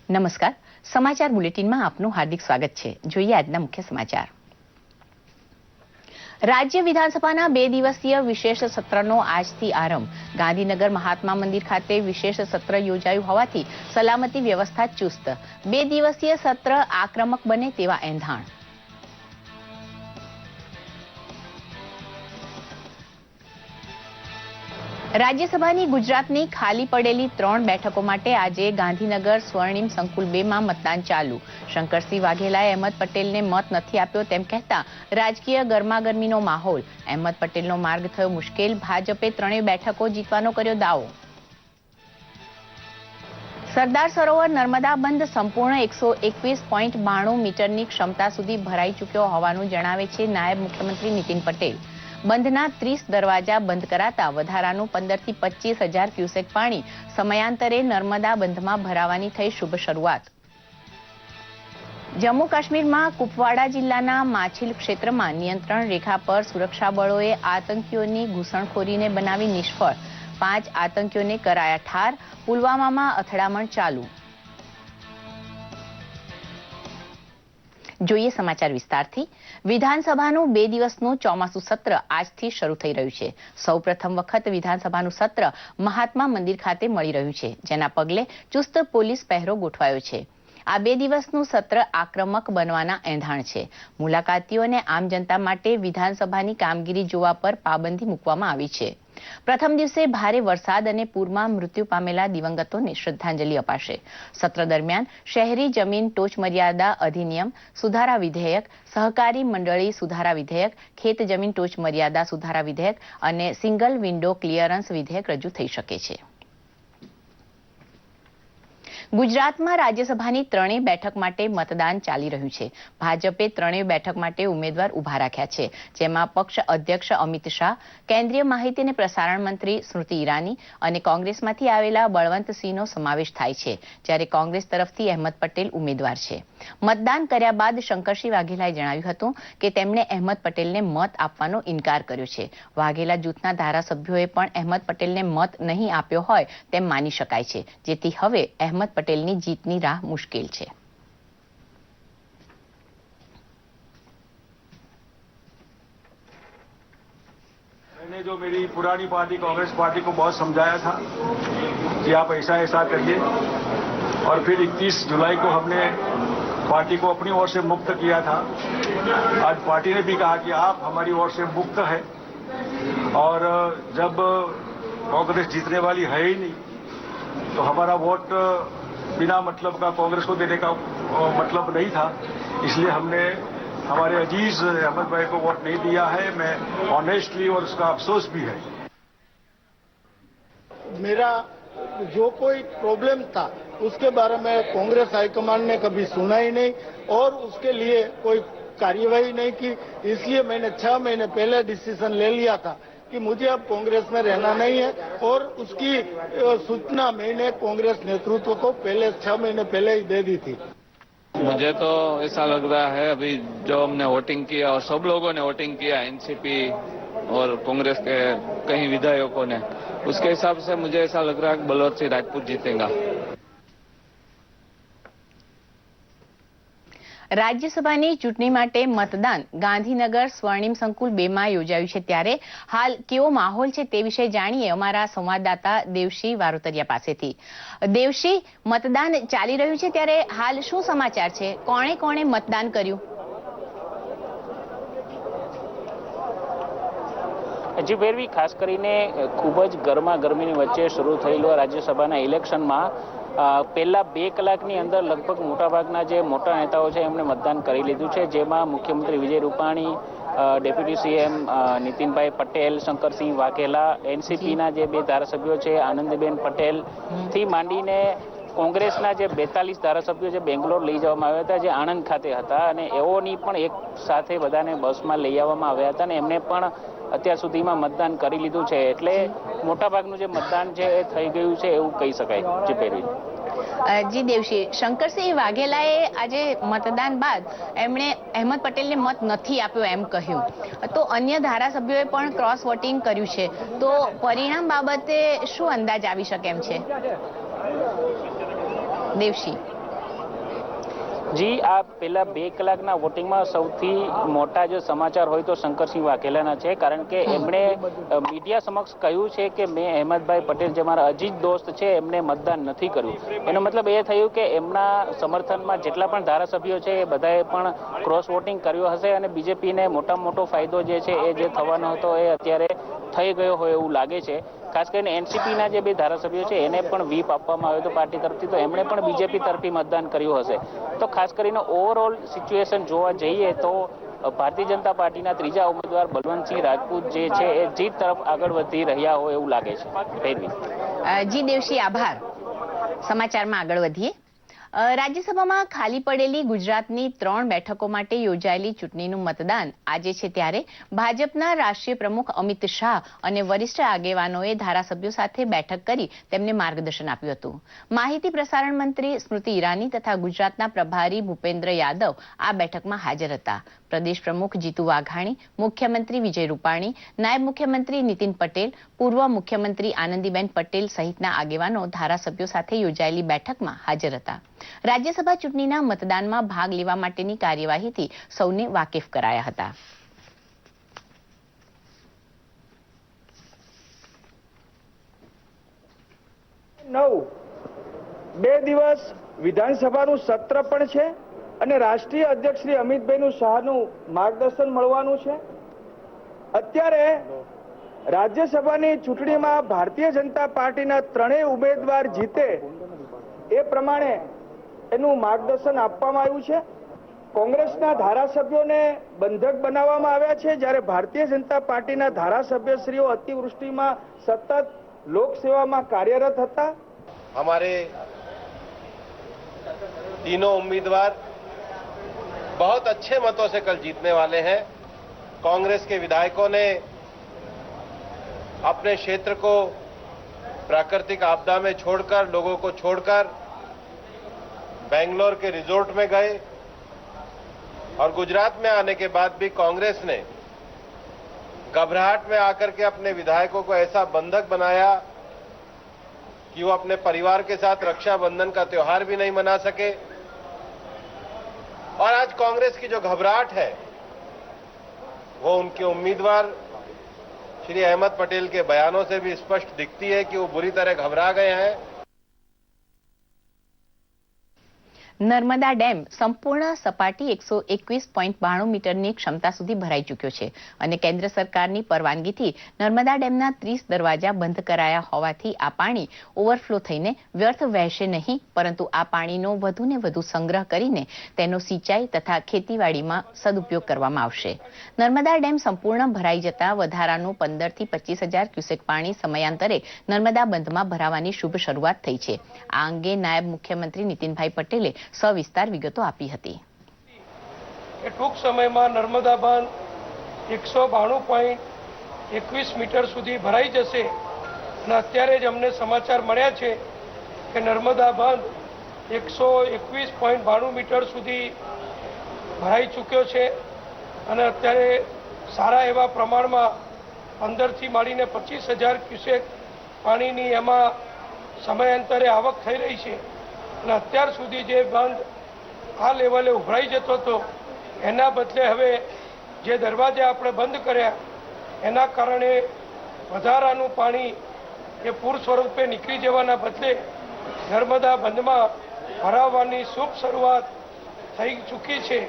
નમસ્કાર, સમાચાર બુલેટિનમાં આપનું હાર્દિક સ્વાગત છે। જોઈએ આજના મુખ્ય સમાચાર। રાજ્ય વિધાનસભાના 2 દિવસીય વિશેષ સત્રનો આજથી આરંભ। ગાંધીનગર મહાત્મા મંદિર ખાતે વિશેષ સત્ર યોજાયું હોવાથી સલામતી વ્યવસ્થા ચુસ્ત। 2 દિવસીય સત્ર આક્રમક બને તેવા એંધાણ। રાજ્યસભાની ગુજરાતની ખાલી પડેલી 3 બેઠકો માટે આજે ગાંધીનગર સ્વર્ણિમ સંકુલ 2માં મતદાન ચાલુ। શંકરસિંહ વાઘેલાએ અહેમદ પટેલને મત નથી આપ્યો તેમ કહેતા રાજકીય ગરમાગરમીનો માહોલ। અહેમદ પટેલનો માર્ગ થયો મુશ્કેલ। ભાજપે 3 બેઠકો જીતવાનો કર્યો દાવો। સરદાર સરોવર નર્મદા બંધ સંપૂર્ણ 121.92 મીટરની ક્ષમતા સુધી ભરાઈ ચૂક્યો હોવાનું જણાવે છે નાયબ મુખ્યમંત્રી નીતિન પટેલ। બંધના 30 દરવાજા બંધ કરાતા વધારાનું 15 થી 25 હજાર ક્યુસેક પાણી સમયાંતરે નર્મદા બંધમાં ભરાવાની થઈ શુભ શરૂઆત। જમ્મુ કાશ્મીરમાં કુપવાડા જિલ્લાના માછિલ ક્ષેત્રમાં નિયંત્રણ રેખા પર સુરક્ષા બળોએ આતંકીઓની ઘૂસણખોરીને બનાવી નિષ્ફળ। 5 આતંકીઓને કરાયા ઠાર। પુલવામામાં અથડામણ ચાલુ। જોઈએ સમાચાર વિસ્તારથી। વિધાનસભાનું 2 દિવસનું ચોમાસું સત્ર આજથી શરૂ થઈ રહ્યું છે। સૌપ્રથમ વખત વિધાનસભાનું સત્ર મહાત્મા મંદિર ખાતે મળી રહ્યું છે, જેના પગલે ચુસ્ત પોલીસ પહેરો ગોઠવાયો છે। આ 2 દિવસનું સત્ર આક્રમક બનવાના એંધાણ છે। મુલાકાતીઓ અને આમ જનતા માટે વિધાનસભાની કામગીરી જોવા પર પાબંદી મૂકવામાં આવી છે। પ્રથમ દિવસે ભારે વરસાદ અને પૂરમાં મૃત્યુ પામેલા દિવંગતોને શ્રદ્ધાંજલિ અપાશે। સત્ર દરમિયાન શહેરી જમીન ટોચ મર્યાદા અધિનિયમ સુધારા વિધેયક, સહકારી મંડળી સુધારા વિધેયક, ખેત જમીન ટોચ મર્યાદા સુધારા વિધેયક અને સિંગલ વિન્ડો ક્લિયરન્સ વિધેયક રજૂ થઈ શકે છે। ગુજરાતમાં રાજ્યસભાની 3 બેઠક માટે મતદાન ચાલી રહ્યું છે। ભાજપે 3 બેઠક માટે ઉમેદવાર ઉભા રાખ્યા છે, જેમાં પક્ષ અધ્યક્ષ અમિત શાહ, કેન્દ્રીય માહિતી અને પ્રસારણ મંત્રી સ્મૃતિ ઈરાની અને કોંગ્રેસમાંથી આવેલા બળવંતસિંહનો સમાવેશ થાય છે, જ્યારે કોંગ્રેસ તરફથી અહેમદ પટેલ ઉમેદવાર છે। મતદાન કર્યા બાદ શંકરસિંહ વાઘેલાએ જણાવ્યું હતું કે તેમણે અહેમદ પટેલને મત આપવાનો ઇનકાર કર્યો છે। વાઘેલા જૂથના ધારાસભ્યોએ પણ અહેમદ પટેલને મત નહીં આપ્યો હોય તેમ માની શકાય છે, જેથી હવે અહેમદ પટેલની જીતની રાહ મુશ્કેલ છે। मैंने जो मेरी पुरानी पार्टी कांग्रेस पार्टी को बहुत समझाया था कि आप ऐसा ऐसा करिए, और फिर 31 जुलाई को हमने पार्टी को अपनी ओर से मुक्त किया था। आज पार्टी ने भी कहा कि आप हमारी ओर से मुक्त है, और जब कांग्रेस जीतने वाली है ही नहीं तो हमारा वोट बिना मतलब का कांग्रेस को देने का मतलब नहीं था। इसलिए हमने हमारे अजीज अहमद भाई को वोट नहीं दिया है। मैं ऑनेस्टली, और उसका अफसोस भी है। मेरा जो कोई प्रॉब्लम था उसके बारे में कांग्रेस हाईकमान ने कभी सुना ही नहीं और उसके लिए कोई कार्यवाही नहीं की। इसलिए मैंने 6 महीने पहले डिसीजन ले लिया था कि मुझे अब कांग्रेस में रहना नहीं है, और उसकी सूचना मैंने कांग्रेस नेतृत्व को पहले 6 महीने पहले ही दे दी थी। मुझे तो ऐसा लग रहा है, अभी जो हमने वोटिंग किया और सब लोगों ने वोटिंग किया, एनसीपी और कांग्रेस के कई विधायकों ने, उसके हिसाब से मुझे ऐसा लग रहा है कि बलवंत सिंह राजपूत जीतेगा। રાજ્યસભાની ચૂંટણી માટે મતદાન ગાંધીનગર સ્વર્ણિમ સંકુલ 2માં યોજાયું છે, ત્યારે હાલ કેવો માહોલ છે તે વિશે જાણીએ અમારા સંવાદદાતા દેવશી વારોતરિયા પાસેથી। દેવશી, મતદાન ચાલી રહ્યું છે ત્યારે હાલ શું સમાચાર છે? કોણે કોણે મતદાન કર્યું? જી ભેરવી, ખાસ કરીને ખૂબ જ ગરમાગરમીની વચ્ચે શરૂ થયેલું રાજ્યસભાના ઇલેક્શનમાં પહેલા 2 કલાકની અંદર લગભગ મોટાભાગના જે મોટા નેતાઓ છે એમણે મતદાન કરી લીધું છે, જેમાં મુખ્યમંત્રી વિજય રૂપાણી, ડેપ્યુટી સીએમ નીતિનભાઈ પટેલ, શંકરસિંહ વાઘેલા, એનસીપીના જે 2 ધારાસભ્યો છે આનંદીબેન પટેલથી માંડીને કોંગ્રેસના જે 42 ધારાસભ્યો જે બેંગ્લોર લઈ જવામાં આવ્યા હતા, જે આણંદ ખાતે હતા, અને એઓની પણ એક સાથે બધાને બસમાં લઈ આવવામાં આવ્યા હતા, અને એમને પણ અત્યાર સુધીમાં મતદાન કરી લીધું છે। એટલે મોટાભાગનું જે મતદાન છે એ થઈ ગયું છે એવું કહી શકાય। જી ભેરવી। જી દેવશી, શંકરસિંહ વાઘેલાએ આજે મતદાન બાદ એમણે અહેમદ પટેલને મત નથી આપ્યો એમ કહ્યું, તો અન્ય ધારાસભ્યોએ પણ ક્રોસ વોટિંગ કર્યું છે, તો પરિણામ બાબતે શું અંદાજ આવી શકે એમ છે? દેવશી। જી, આ પેલા 2 કલાકના વોટિંગમાં સૌથી મોટા જો સમાચાર હોય તો શંકરસિંહ વાઘેલાના છે, કારણ કે એમણે મીડિયા સમક્ષ કહ્યું છે કે મેં અહેમદભાઈ પટેલ જે મારા અજીજ દોસ્ત છે એમને મતદાન નથી કર્યું. એનો મતલબ એ થયું કે એમના સમર્થનમાં જેટલા પણ ધારાસભ્યો છે એ બધાએ પણ ક્રોસ વોટિંગ કર્યું હશે અને બીજેપીને મોટો ફાયદો જે છે એ જે થવાનો હતો એ અત્યારે થઈ ગયો હોય એવું લાગે છે. ખાસ કરીને એનસીપીના જે 2 ધારાસભ્યો છે એને પણ વ્હીપ આપવામાં આવ્યો હતો પાર્ટી તરફથી, તો એમણે પણ બીજેપી તરફી મતદાન કર્યું હશે. તો ખાસ કરીને ઓવરઓલ સિચ્યુએશન જોવા જઈએ તો ભારતીય જનતા પાર્ટીના ત્રીજા ઉમેદવાર બલવંતસિંહ રાજપૂત જે છે એ જીત તરફ આગળ વધી રહ્યા હોય એવું લાગે છે. જી દેવશી, આભાર. સમાચારમાં આગળ વધીએ. રાજ્યસભામાં ખાલી પડેલી ગુજરાતની 3 બેઠકો માટે યોજાયેલી ચૂંટણીનું મતદાન આજે છે, ત્યારે ભાજપના રાષ્ટ્રીય પ્રમુખ અમિત શાહ અને વરિષ્ઠ આગેવાનોએ ધારાસભ્યો સાથે બેઠક કરી તેમને માર્ગદર્શન આપ્યું હતું. માહિતી પ્રસારણ મંત્રી સ્મૃતિ ઈરાની તથા ગુજરાતના પ્રભારી ભૂપેન્દ્ર યાદવ આ બેઠકમાં હાજર હતા. પ્રદેશ પ્રમુખ જીતુ વાઘાણી, મુખ્યમંત્રી વિજય રૂપાણી, નાયબ મુખ્યમંત્રી નીતિન પટેલ, પૂર્વ મુખ્યમંત્રી આનંદીબેન પટેલ સહિતના આગેવાનો ધારાસભ્યો સાથે યોજાયેલી બેઠકમાં હાજર હતા. રાજ્યસભા ચૂંટણીના મતદાનમાં ભાગ લેવા માટેની કાર્યવાહીથી સૌને વાકેફ કરાયા હતા. બે દિવસ વિધાનસભાનું સત્ર પણ છે અને રાષ્ટ્રીય અધ્યક્ષ શ્રી અમિતભાઈ શાહનું માર્ગદર્શન મળવાનું છે. અત્યારે રાજ્યસભાની ચૂંટણીમાં ભારતીય જનતા પાર્ટીના 3 ઉમેદવાર જીતે એ પ્રમાણે એનું માર્ગદર્શન આપવામાં આવ્યું છે. કોંગ્રેસના ધારાસભ્યોને બંધક બનાવવામાં આવ્યા છે, જ્યારે ભારતીય જનતા પાર્ટીના ધારાસભ્યશ્રીઓ અતિવૃષ્ટિમાં સતત લોકસેવામાં કાર્યરત હતા. हमारे तीनों उम्मीदवार बहुत अच्छे मतों से कल जीतने वाले हैं. कांग्रेस के विधायकों ने अपने क्षेत्र को प्राकृतिक आपदा में छोड़कर, लोगों को छोड़कर बेंगलोर के रिजोर्ट में गए और गुजरात में आने के बाद भी कांग्रेस ने घबराहट में आकर के अपने विधायकों को ऐसा बंधक बनाया कि वो अपने परिवार के साथ रक्षाबंधन का त्योहार भी नहीं मना सके. और आज कांग्रेस की जो घबराहट है वो उनके उम्मीदवार श्री अहमद पटेल के बयानों से भी स्पष्ट दिखती है कि वो बुरी तरह घबरा गए हैं. નર્મદા ડેમ સંપૂર્ણ સપાટી 121.92 મીટરની ક્ષમતા સુધી ભરાઈ ચૂક્યો છે અને કેન્દ્ર સરકારની પરવાનગીથી નર્મદા ડેમના 30 દરવાજા બંધ કરાયા હોવાથી આ પાણી ઓવરફ્લો થઈને વ્યર્થ વહેશે નહીં, પરંતુ આ પાણીનો વધુને વધુ સંગ્રહ કરીને તેનો સિંચાઈ તથા ખેતીવાડીમાં સદુપયોગ કરવામાં આવશે. નર્મદા ડેમ સંપૂર્ણ ભરાઈ જતા વધારાનું 15 થી 25,000 ક્યુસેક પાણી સમયાંતરે નર્મદા બંધમાં ભરાવાની શુભ શરૂઆત થઈ છે. આ અંગે નાયબ મુખ્યમંત્રી નીતિનભાઈ પટેલે સવિસ્તાર વિગતો આપી હતી. ટૂંક સમયમાં નર્મદા બાંધ 192.21 મીટર સુધી ભરાઈ જશે અને અત્યારે જ અમને સમાચાર મળ્યા છે કે નર્મદા બાંધ 121.92 મીટર સુધી ભરાઈ ચૂક્યો છે અને અત્યારે સારા એવા પ્રમાણમાં 15 થી માંડીને 25,000 ક્યુસેક પાણીની એમાં સમયાંતરે આવક થઈ રહી છે. અને અત્યાર સુધી જે બાંધ આ લેવલે ઉભરાઈ જતો હતો એના બદલે હવે જે દરવાજા આપણે બંધ કર્યા એના કારણે વધારાનું પાણી એ પૂર સ્વરૂપે નીકળી જવાના બદલે નર્મદા બંધમાં ભરાવાની શુભ શરૂઆત થઈ ચૂકી છે.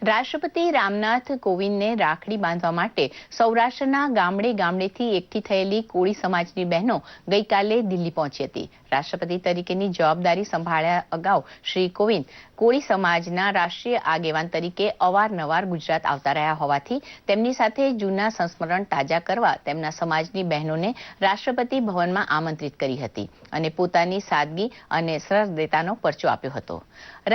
રાષ્ટ્રપતિ રામનાથ કોવિંદને રાખડી બાંધવા માટે સૌરાષ્ટ્રના ગામડે ગામડેથી એકઠી થયેલી કોળી સમાજની બહેનો ગઈકાલે દિલ્હી પહોંચી હતી. રાષ્ટ્રપતિ તરીકેની જવાબદારી સંભાળ્યા અગાઉ શ્રી કોવિંદ કોળી સમાજના રાષ્ટ્રીય આગેવાન તરીકે અવારનવાર ગુજરાત આવતા રહ્યા હોવાથી તેમની સાથે જૂના સંસ્મરણ તાજા કરવા તેમના સમાજની બહેનોને રાષ્ટ્રપતિ ભવનમાં આમંત્રિત કરી હતી અને પોતાની સાદગી અને સહૃદયતાનો પરચો આપ્યો હતો.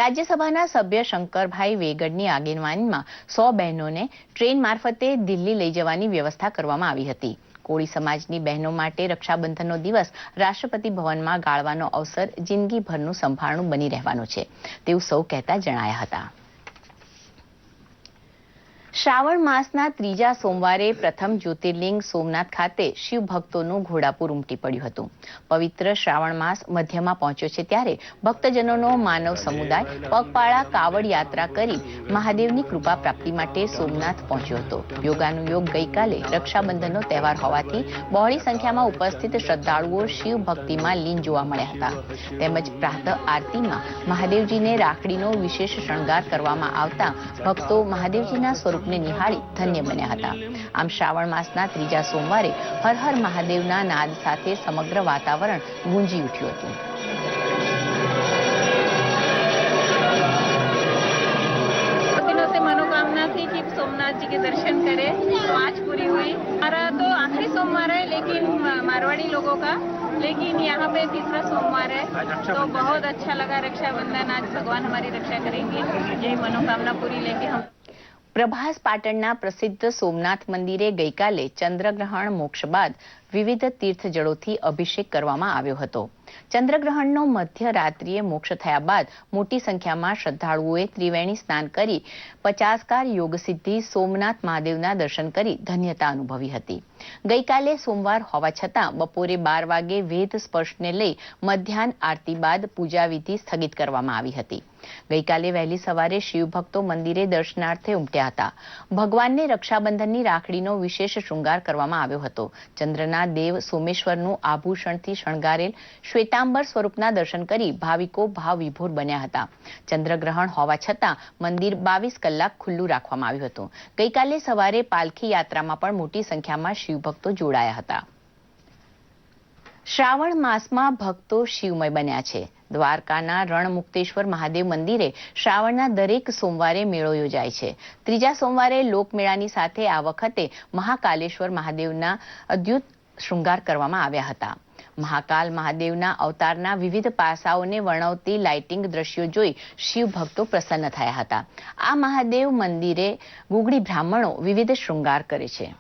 રાજ્યસભાના સભ્ય શંકરભાઈ વેગડની આગેવાનીમાં 100 બહેનોને ટ્રેન મારફતે દિલ્હી લઈ જવાની વ્યવસ્થા કરવામાં આવી હતી. કોળી સમાજની બહેનો માટે રક્ષાબંધનનો દિવસ રાષ્ટ્રપતિ ભવનમાં ગાળવાનો અવસર જિંદગીભરનું સંભાળણું બની રહેવાનો છે તેવું સૌ કહેતા જણાયા હતા. શ્રાવણ માસના ત્રીજા સોમવારે પ્રથમ જ્યોતિર્લિંગ સોમનાથ ખાતે શિવ ભક્તોનું ઘોડાપુર ઉમટી પડ્યું હતું. પવિત્ર શ્રાવણ માસ મધ્યમાં પહોંચ્યો છે ત્યારે ભક્તજનોનો માનવ સમુદાય પગપાળા કાવડ યાત્રા કરી મહાદેવની કૃપા પ્રાપ્તિ માટે સોમનાથ પહોંચ્યો હતો. યોગાનુયોગ ગઈકાલે રક્ષાબંધનનો તહેવાર હોવાથી બહોળી સંખ્યામાં ઉપસ્થિત શ્રદ્ધાળુઓ શિવ ભક્તિમાં લીન જોવા મળ્યા હતા. તેમજ પ્રાતઃ આરતીમાં મહાદેવજીને રાખડીનો વિશેષ શણગાર કરવામાં આવતા ભક્તો મહાદેવજીના સ્વરૂપ નિહાળી ધન્ય બન્યા હતા. આમ શ્રાવણ માસના ત્રીજા સોમવારે હર હર મહાદેવના નાદ સાથે સમગ્ર વાતાવરણ ગુંજી ઉઠ્યું હતું. दिनों से मनोकामना थी कि सोमनाथ जी के दर्शन करें, तो आज पूरी हुई. हमारा तो आखिरी सोमवार है लेकिन मारवाड़ी लोगों का, लेकिन यहाँ पे तीसरा सोमवार है तो बहुत अच्छा लगा. रक्षाबंधन आज भगवान हमारी रक्षा करेंगे. यही मनोकामना पूरी लेके हम. પ્રભાસ પાટણના પ્રસિદ્ધ સોમનાથ મંદિરે ગઈકાલે ચંદ્રગ્રહણ મોક્ષ બાદ વિવિધ તીર્થજળોથી અભિષેક કરવામાં આવ્યો હતો. ચંદ્રગ્રહણનો મધ્યરાત્રિએ મોક્ષ થયા બાદ મોટી સંખ્યામાં શ્રદ્ધાળુઓએ ત્રિવેણી સ્નાન કરી 50કાર યોગ સિદ્ધિ સોમનાથ મહાદેવના દર્શન કરી ધન્યતા અનુભવી હતી. ગઈકાલે સોમવાર હોવા છતાં બપોરે 12 વાગે વેદ સ્પર્શને લઈ મધ્યાહન આરતી બાદ પૂજા વિધિ સ્થગિત કરવામાં આવી હતી. ગઈકાલે વહેલી સવારે શિવભક્તો મંદિરે દર્શનાર્થે ઉમટ્યા હતા. ભગવાનને રક્ષાબંધનની રાખડીનો વિશેષ શૃંગાર કરવામાં આવ્યો હતો. ચંદ્રના દેવ સોમેશ્વરનું આભૂષણથી શણગારેલ શ્વેતાંબર સ્વરૂપના દર્શન કરી ભાવિકો ભાવ વિભોર બન્યા હતા. ચંદ્રગ્રહણ હોવા છતાં મંદિર 22 કલાક ખુલ્લું રાખવામાં આવ્યું હતું. ગઈકાલે સવારે પાલખી યાત્રામાં પણ મોટી સંખ્યામાં શિવભક્તો જોડાયા હતા. શ્રાવણ માસમાં ભક્તો શિવમય બન્યા છે. દ્વારકાના રણમુક્તેશ્વર મહાદેવ મંદિરે શ્રાવણના દરેક સોમવારે મેળો યોજાય છે. ત્રીજા સોમવારે લોકમેળાની સાથે આ વખતે મહાકાલેશ્વર મહાદેવના અદ્ભુત શૃંગાર કરવામાં આવ્યા હતા. મહાકાલ મહાદેવના અવતારના વિવિધ પાસાઓને વર્ણવતી લાઇટિંગ દ્રશ્યો જોઈ શિવ ભક્તો પ્રસન્ન થયા હતા. આ મહાદેવ મંદિરે ગુગળી બ્રાહ્મણો વિવિધ શૃંગાર કરે છે.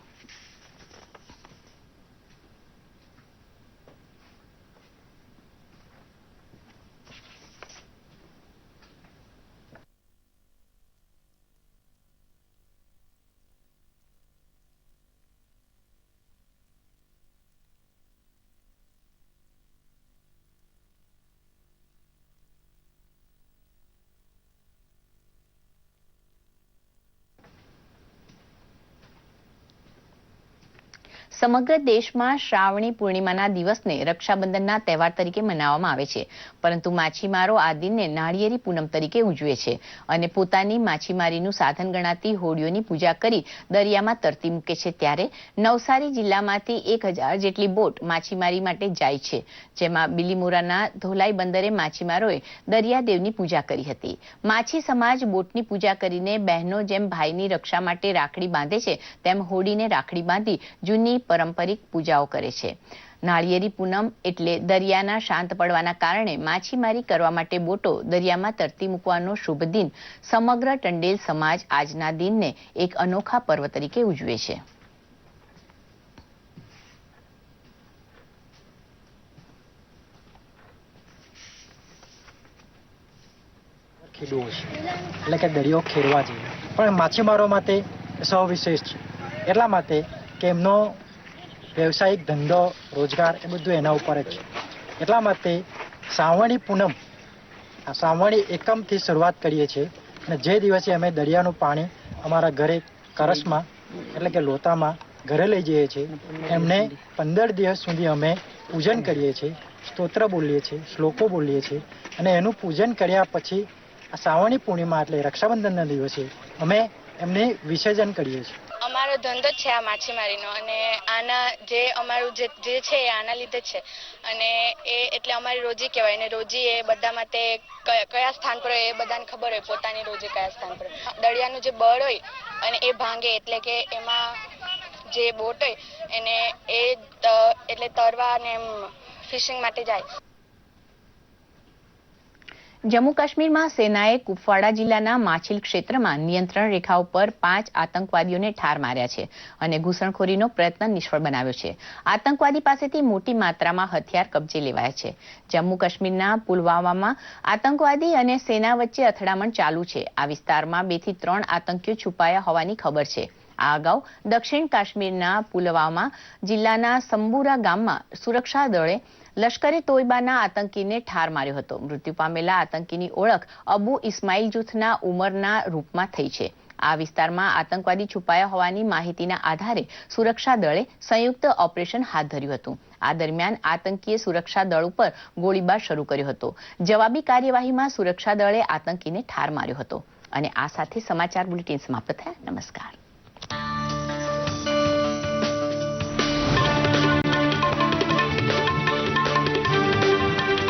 સમગ્ર દેશમાં શ્રાવણી પૂર્ણિમાના દિવસને રક્ષાબંધનના તહેવાર તરીકે મનાવવામાં આવે છે, પરંતુ માછીમારો આ દિનને નાળિયેરી પૂનમ તરીકે ઉજવે છે અને પોતાની માછીમારીનું સાધન ગણાતી હોડીઓની પૂજા કરી દરિયામાં તરતી મૂકે છે. ત્યારે નવસારી જિલ્લામાંથી 1000 જેટલી બોટ માછીમારી માટે જાય છે, જેમાં બિલીમોરાના ધોલાઈ બંદરે માછીમારોએ દરિયાદેવની પૂજા કરી હતી. માછી સમાજ બોટની પૂજા કરીને બહેનો જેમ ભાઈની રક્ષા માટે રાખડી બાંધે છે તેમ હોડીને રાખડી બાંધી જૂની પારંપરિક પૂજાઓ કરે છે. નાળિયેરી પૂનમ એટલે દરિયાના શાંત પડવાના કારણે માછીમારી કરવા માટે બોટો દરિયામાં તરતી મૂકવાનો શુભ દિન સમગ્ર ટંડેલ સમાજ આજના દિનને એક અનોખા પર્વ તરીકે ઉજવે છે. એટલે કે દરિયો ખેડવા જોઈએ, પણ માછીમારો માટે સવિશેષ છે. એટલા માટે કે એમનો વ્યવસાયિક ધંધો રોજગાર એ બધું એના ઉપર જ છે. એટલા માટે શ્રાવણી પૂનમ શ્રાવણી એકમથી શરૂઆત કરીએ છીએ અને જે દિવસે અમે દરિયાનું પાણી અમારા ઘરે કરસમાં એટલે કે લોટામાં ઘરે લઈ જઈએ છીએ, એમને 15 દિવસ સુધી અમે પૂજન કરીએ છીએ, સ્તોત્ર બોલીએ છીએ, શ્લોકો બોલીએ છીએ અને એનું પૂજન કર્યા પછી આ શ્રાવણી પૂર્ણિમા એટલે રક્ષાબંધનના દિવસે અમે એમને વિસર્જન કરીએ છીએ. અમારો ધંધો જ છે આ માછીમારીનો અને આના જે અમારું જે છે એ આના લીધે જ છે અને એ એટલે અમારી રોજી કહેવાય ને રોજી એ બધા માટે કયા સ્થાન પર એ બધાને ખબર હોય પોતાની રોજી કયા સ્થાન પર. દરિયાનું જે બળ હોય અને એ ભાંગે એટલે કે એમાં જે બોટ હોય એને એ એટલે તરવા અને એમ ફિશિંગ માટે જાય. જમ્મુ કાશ્મીરમાં સેનાએ કુપવાડા જિલ્લાના માછીલ ક્ષેત્રમાં નિયંત્રણ રેખા ઉપર 5 આતંકવાદીઓને ઠાર માર્યા છે અને ઘૂસણખોરીનો પ્રયત્ન નિષ્ફળ બનાવ્યો છે. આતંકવાદી પાસેથી મોટી માત્રામાં હથિયાર કબજે લેવાયા છે. જમ્મુ કાશ્મીરના પુલવામામાં આતંકવાદી અને સેના વચ્ચે અથડામણ ચાલુ છે. આ વિસ્તારમાં 2 થી 3 આતંકીઓ છુપાયા હોવાની ખબર છે. આ અગાઉ દક્ષિણ કાશ્મીરના પુલવામા જિલ્લાના સંબુરા ગામમાં સુરક્ષા દળે લશ્કરે તોયબાના આતંકીને ઠાર માર્યો હતો. મૃત્યુ પામેલા આતંકીની ઓળખ અબુ ઇસ્માઇલ જૂથના ઉમરના રૂપમાં થઈ છે. આ વિસ્તારમાં આતંકવાદી છુપાયા હોવાની માહિતીના આધારે સુરક્ષા દળે સંયુક્ત ઓપરેશન હાથ ધર્યું હતું. આ દરમિયાન આતંકીએ સુરક્ષા દળ ઉપર ગોળીબાર શરૂ કર્યો હતો. જવાબી કાર્યવાહીમાં સુરક્ષા દળે આતંકીને ઠાર માર્યો હતો. અને આ સાથે સમાચાર બુલેટિન સમાપ્ત થયા. નમસ્કાર.